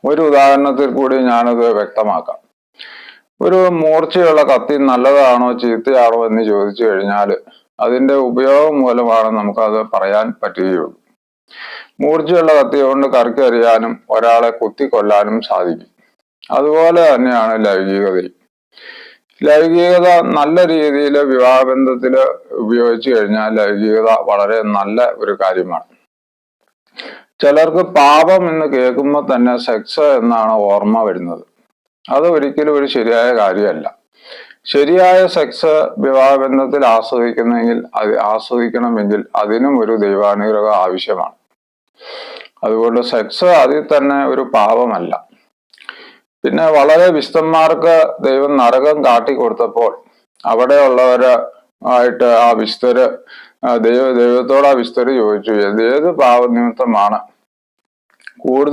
ഒരു ഉദാഹരണത്തിൽ കൂടി ഞാനത് വ്യക്തമാക്കാം. ഒരു മൂർച്ചയുള്ള കത്തി നല്ലതാണോ ചീത്തയാണോ എന്ന് ചോദിച്ചു കഴിഞ്ഞാൽ അതിന്റെ ഉപയോഗം മൂലമാണ് നമുക്കത് പറയാൻ പറ്റുകയുള്ളൂ. മൂർച്ചയുള്ള കത്തി കൊണ്ട് കറക്കിയറിയാനും ഒരാളെ കുത്തിക്കൊല്ലാനും സാധിക്കും. അതുപോലെ തന്നെയാണ് ലൈംഗികതയും. ലൈംഗികത നല്ല രീതിയിൽ വിവാഹബന്ധത്തിൽ ഉപയോഗിച്ചു കഴിഞ്ഞാൽ ലൈംഗികത വളരെ നല്ല ഒരു കാര്യമാണ്. ചിലർക്ക് പാപം എന്ന് കേൾക്കുമ്പോൾ തന്നെ സെക്സ് എന്നാണ് ഓർമ്മ വരുന്നത്. അത് ഒരിക്കലും ഒരു ശരിയായ കാര്യമല്ല. ശരിയായ സെക്സ് വിവാഹബന്ധത്തിൽ ആസ്വദിക്കണമെങ്കിൽ അതിനും ഒരു ദൈവാനുഗ്രഹം ആവശ്യമാണ്. അതുകൊണ്ട് സെക്സ് അതിൽ തന്നെ ഒരു പാപമല്ല. പിന്നെ വളരെ വിശുദ്ധന്മാർക്ക് ദൈവം നരകം കാട്ടിക്കൊടുത്തപ്പോൾ അവിടെയുള്ളവരായിട്ട് ആ വിശുദ്ധര് ദൈവത്തോട് ആ വിശുദ്ധര് ചോദിച്ചു, ഏത് പാപനിമിത്തമാണ് കൂടുതൽ